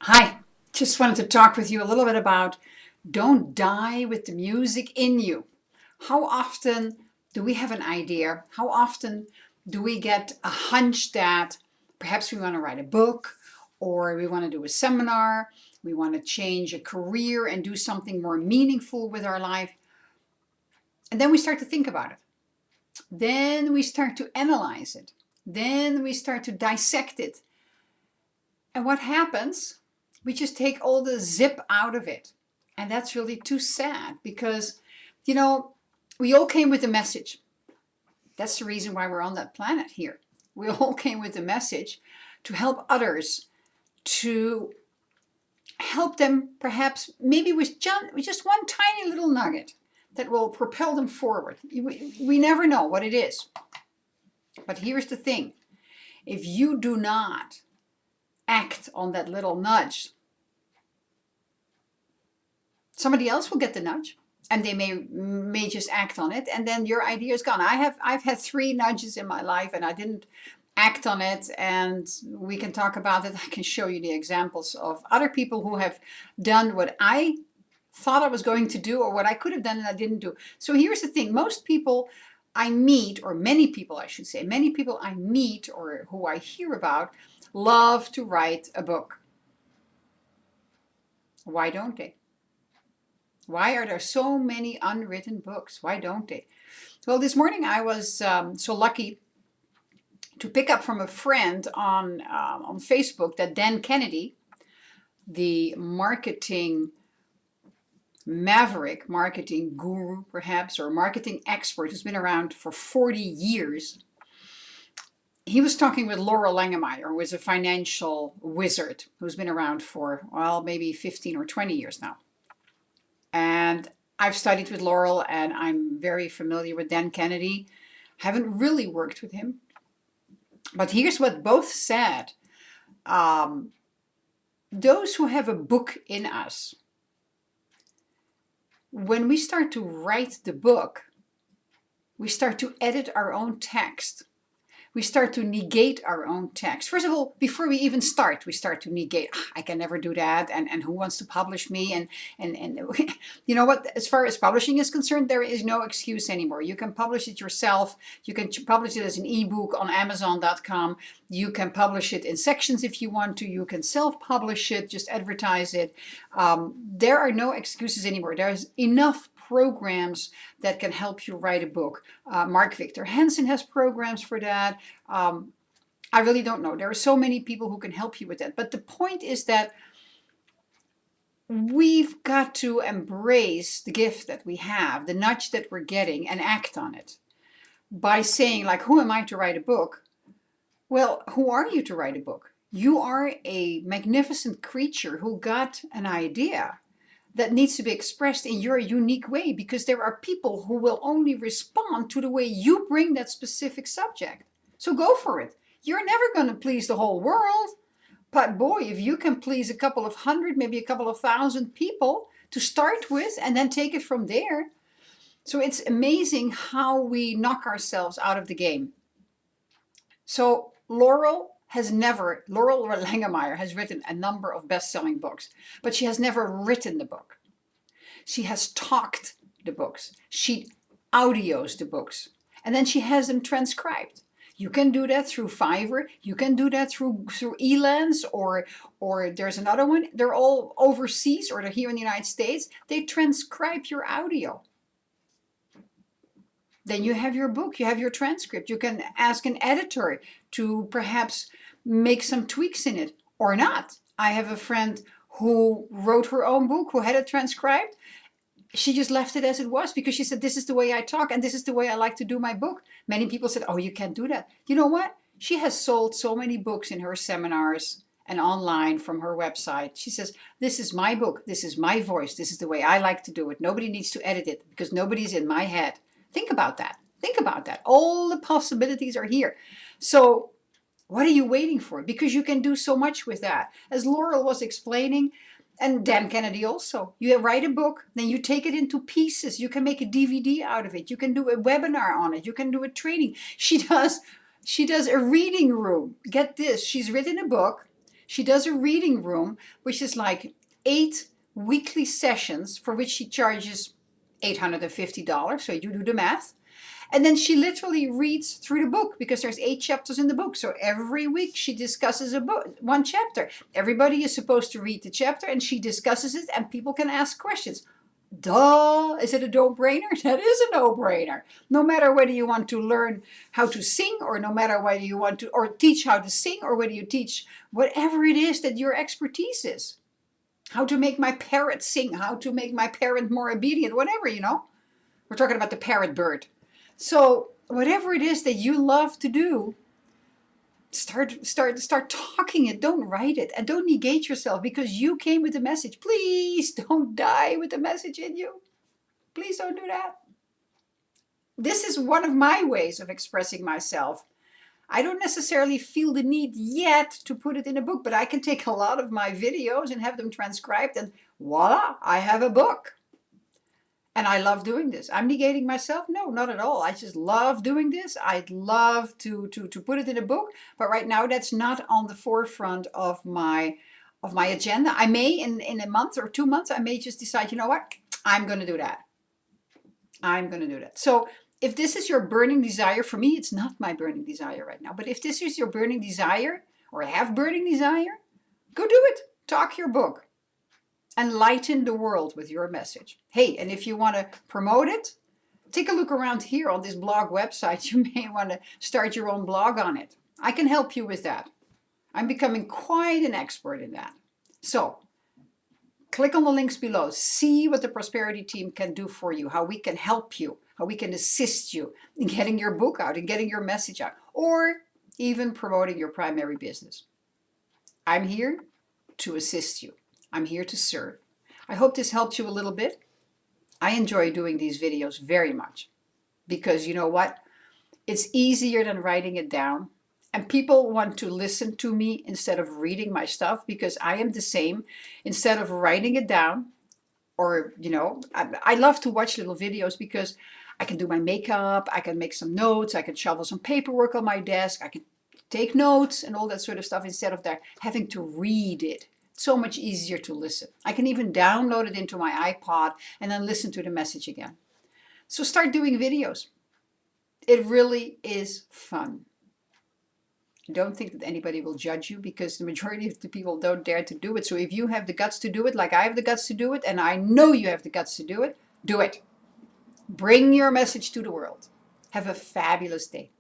Hi, just wanted to talk with you a little bit about don't die with the music in you. How often do we have an idea? How often do we get a hunch that perhaps we want to write a book or we want to do a seminar, we want to change a career and do something more meaningful with our life? And then we start to think about it. Then we start to analyze it. Then we start to dissect it. And what happens? We just take all the zip out of it. And that's really too sad because, you know, we all came with a message. That's the reason why we're on that planet here. We all came with a message to help others, to help them perhaps maybe with just one tiny little nugget that will propel them forward. We never know what it is. But here's the thing. If you do not act on that little nudge, somebody else will get the nudge and they may just act on it, and then your idea is gone. I've had 3 nudges in my life and I didn't act on it, and we can talk about it. I can show you the examples of other people who have done what I thought I was going to do or what I could have done and I didn't do. So here's the thing. Most people I meet, or many people I should say, many people I meet or who I hear about love to write a book. Why don't they? Why are there so many unwritten books? Why don't they? Well, this morning I was so lucky to pick up from a friend on Facebook that Dan Kennedy, the marketing maverick, marketing guru perhaps, or marketing expert who's been around for 40 years, he was talking with Loral Langemeier, who is a financial wizard who's been around for, well, maybe 15 or 20 years now. And I've studied with Loral and I'm very familiar with Dan Kennedy. Haven't really worked with him. But here's what both said. Those who have a book in us, when we start to write the book, we start to edit our own text. We start to negate our own text. First of all, before we even start, we start to negate. I can never do that, and who wants to publish me? And you know what? As far as publishing is concerned, there is no excuse anymore. You can publish it yourself. You can publish it as an ebook on Amazon.com. You can publish it in sections if you want to. You can self-publish it, just advertise it. There are no excuses anymore. There's enough programs that can help you write a book. Mark Victor Hansen has programs for that. I really don't know. There are so many people who can help you with that. But the point is that we've got to embrace the gift that we have, the nudge that we're getting, and act on it. By saying, like, who am I to write a book? Well, who are you to write a book? You are a magnificent creature who got an idea that needs to be expressed in your unique way, because there are people who will only respond to the way you bring that specific subject. So go for it. You're never going to please the whole world, but boy, if you can please a couple of hundred, maybe a couple of thousand people to start with and then take it from there. So it's amazing how we knock ourselves out of the game. So Loral Langemeier has written a number of best-selling books, but she has never written the book. She has talked the books. She audios the books, and then she has them transcribed. You can do that through Fiverr. You can do that through Elance, or there's another one. They're all overseas, or they're here in the United States. They transcribe your audio. Then you have your book, you have your transcript. You can ask an editor to perhaps make some tweaks in it or not. I have a friend who wrote her own book, who had it transcribed. She just left it as it was because she said, this is the way I talk and this is the way I like to do my book. Many people said, oh, you can't do that. You know what? She has sold so many books in her seminars and online from her website. She says, this is my book. This is my voice. This is the way I like to do it. Nobody needs to edit it because nobody's in my head. Think about that. Think about that. All the possibilities are here. So what are you waiting for? Because you can do so much with that. As Loral was explaining, and Dan Kennedy also, you write a book, then you take it into pieces. You can make a DVD out of it. You can do a webinar on it. You can do a training. She does a reading room. Get this. She's written a book. She does a reading room, which is like 8 weekly sessions for which she charges $850. So you do the math. And then she literally reads through the book because there's 8 chapters in the book. So every week she discusses a book, one chapter. Everybody is supposed to read the chapter and she discusses it and people can ask questions. Duh, is it a no-brainer? That is a no-brainer. No matter whether you want to learn how to sing or no matter whether you want to or teach how to sing or whether you teach whatever it is that your expertise is. How to make my parrot sing, how to make my parrot more obedient, whatever, you know. We're talking about the parrot bird. So whatever it is that you love to do, start talking it. Don't write it, and don't negate yourself because you came with the message. Please don't die with the message in you. Please don't do that. This is one of my ways of expressing myself. I don't necessarily feel the need yet to put it in a book, but I can take a lot of my videos and have them transcribed and voila, I have a book. And I love doing this. I'm negating myself? No, not at all. I just love doing this. I'd love to put it in a book, but right now that's not on the forefront of my agenda. I may in a month or 2 months, I may just decide, you know what? I'm going to do that. I'm going to do that. So if this is your burning desire, for me, it's not my burning desire right now, but if this is your burning desire or have burning desire, go do it. Talk your book. And lighten the world with your message. Hey, and if you want to promote it, take a look around here on this blog website. You may want to start your own blog on it. I can help you with that. I'm becoming quite an expert in that. So, click on the links below. See what the Prosperity Team can do for you, how we can help you, how we can assist you in getting your book out and getting your message out, or even promoting your primary business. I'm here to assist you. I'm here to serve. I hope this helped you a little bit. I enjoy doing these videos very much because you know what? It's easier than writing it down. And people want to listen to me instead of reading my stuff because I am the same. Instead of writing it down or, you know, I love to watch little videos because I can do my makeup, I can make some notes, I can shovel some paperwork on my desk, I can take notes and all that sort of stuff instead of that having to read it. So much easier to listen. I can even download it into my iPod and then listen to the message again. So start doing videos. It really is fun. Don't think that anybody will judge you because the majority of the people don't dare to do it. So if you have the guts to do it, like I have the guts to do it, and I know you have the guts to do it, do it. Bring your message to the world. Have a fabulous day.